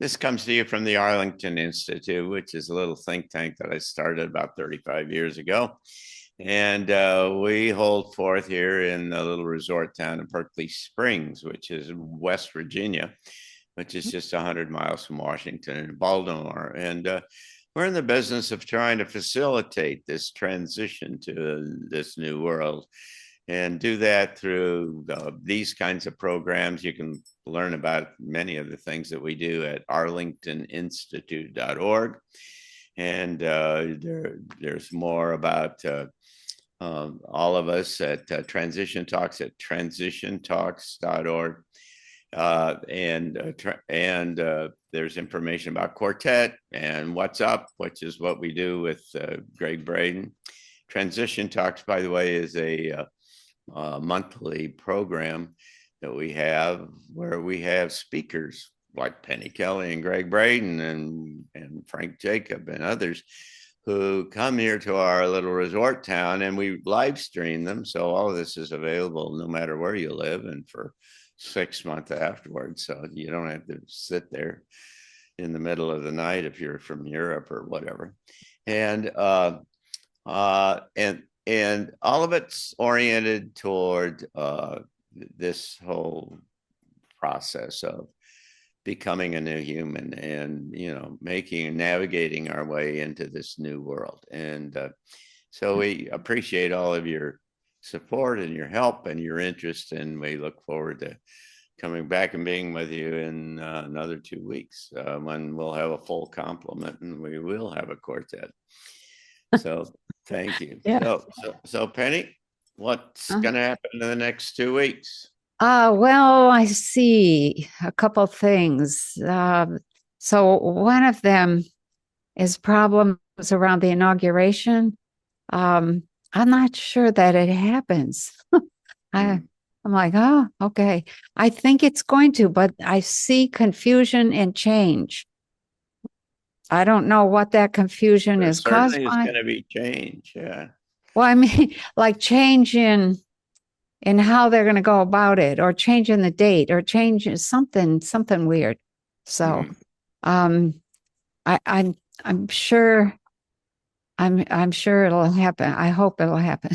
This comes to you from the Arlington Institute, which is a little think tank that I started about 35 years ago. And we hold forth here in the little resort town of Berkeley Springs, which is West Virginia, which is just 100 miles from Washington and Baltimore. And we're in the business of trying to facilitate this transition to this new world and do that through these kinds of programs. You can learn about many of the things that we do at arlingtoninstitute.org. And there's more about all of us at Transition Talks at transitiontalks.org. There's information about Quartet and What's Up, which is what we do with Gregg Braden. Transition Talks, by the way, is a monthly program that we have where we have speakers like Penny Kelly and Gregg Braden and Frank Jacob and others who come here to our little resort town, and we live stream them. So all of this is available no matter where you live and for 6 months afterwards. So you don't have to sit there in the middle of the night if you're from Europe or whatever. And all of it's oriented toward this whole process of becoming a new human and, navigating our way into this new world. And so we appreciate all of your support and your help and your interest. And we look forward to coming back and being with you in another 2 weeks when we'll have a full complement and we will have a quartet. So thank you. Yeah. So Penny, what's going to happen in the next 2 weeks? Well, I see a couple things. So one of them is problems around the inauguration. I'm not sure that it happens. I'm like, oh, okay. I think it's going to, but I see confusion and change. I don't know what that confusion is caused by. Certainly it's going to be change, yeah. Well, I mean, like change in how they're going to go about it, or change in the date, or change something weird. So, I'm sure it'll happen. I hope it'll happen.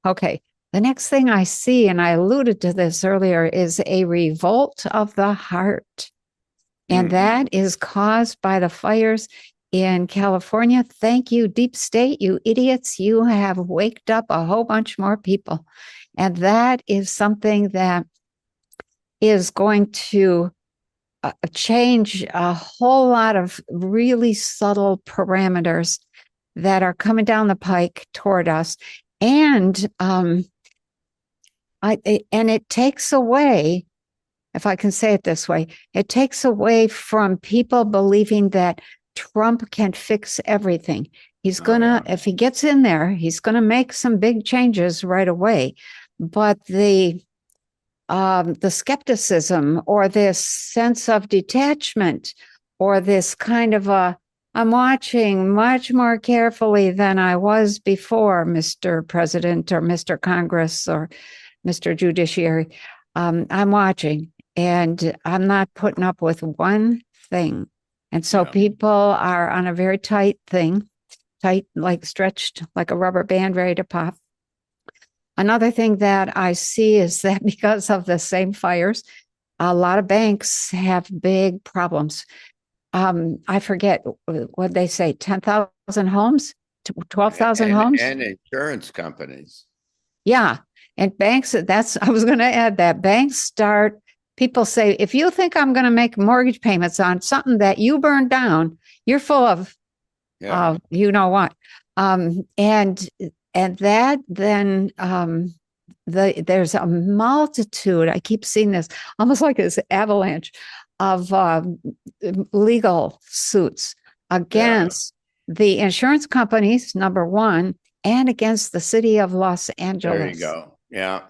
Okay. The next thing I see, and I alluded to this earlier, is a revolt of the heart. And that is caused by the fires in California. Thank you, deep state, you idiots. You have waked up a whole bunch more people. And that is something that is going to change a whole lot of really subtle parameters that are coming down the pike toward us. And it takes away, if I can say it this way, it takes away from people believing that Trump can fix everything. He's if he gets in there, he's gonna make some big changes right away. But the skepticism or this sense of detachment or this kind of I'm watching much more carefully than I was before, Mr. President or Mr. Congress or Mr. Judiciary. I'm watching and I'm not putting up with one thing. And so people are on a very tight, like stretched like a rubber band ready to pop. Another thing that I see is that because of the same fires, a lot of banks have big problems. I forget what they say, 10,000 homes, 12,000 homes. And insurance companies. Yeah. And banks, I was going to add that banks people say, if you think I'm going to make mortgage payments on something that you burned down, you're full of, you know what. And that then there's a multitude, I keep seeing this, almost like this avalanche of legal suits against the insurance companies, number one, and against the city of Los Angeles. There you go. Yeah.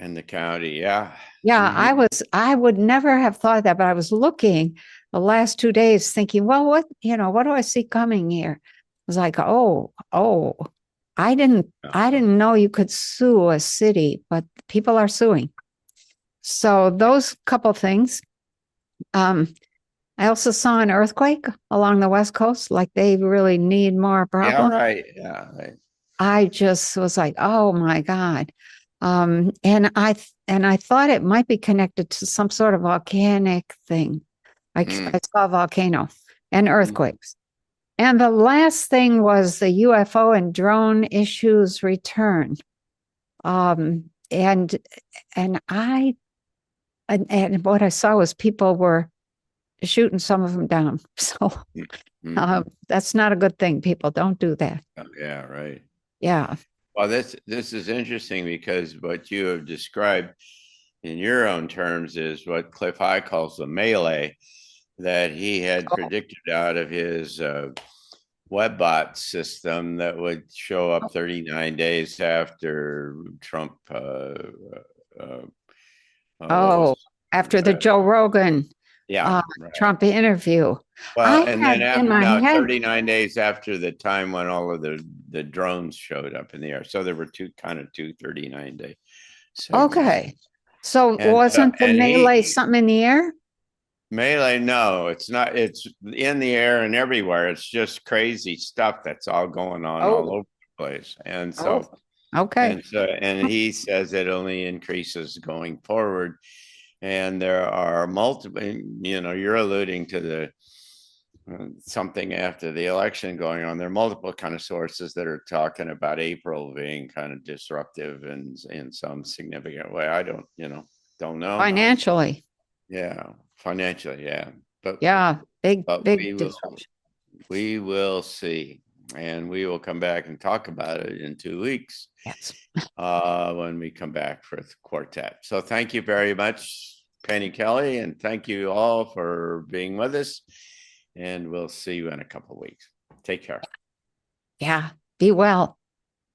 And the county. Yeah. Yeah. I would never have thought that, but I was looking the last 2 days thinking, well, what do I see coming here? I was like, oh, I didn't know you could sue a city, but people are suing. So those couple things. I also saw an earthquake along the West Coast, like they really need more Yeah, problems. right. Yeah, right. I just was like, oh my God. And I thought it might be connected to some sort of volcanic thing. Mm, I saw a volcano and mm, earthquakes. And the last thing was the UFO and drone issues return. And and what I saw was people were shooting some of them down. So mm, mhm. that's not a good thing. People don't do that. Oh, yeah, right. Yeah. Well, this is interesting because what you have described in your own terms is what Cliff High calls the melee that he had Oh, predicted out of his webbot system that would show up 39 days after Trump. Uh, what was oh, after the uh, Joe Rogan yeah, uh, right. Trump interview, Well, I and then had in after my now head, 39 days after the time when all of the drones showed up in the air. So there were two 39-day segments. okay. So wasn't the And melee something in the air? melee, no, it's not. It's in the air and everywhere. It's just crazy stuff that's all going on all Oh, over the place. oh, okay. And he says it only increases going forward. And there are multiple, you're alluding to the something after the election going on. There are multiple kind of sources that are talking about April being kind of disruptive and in some significant way. I don't know. Financially. Yeah, financially, yeah. But Yeah. Big, but big disruption. we will see. And we will come back and talk about it in 2 weeks Yes. when we come back for the quartet. So thank you very much, Penny Kelly, and thank you all for being with us. And we'll see you in a couple of weeks. Take care. Yeah. Be well.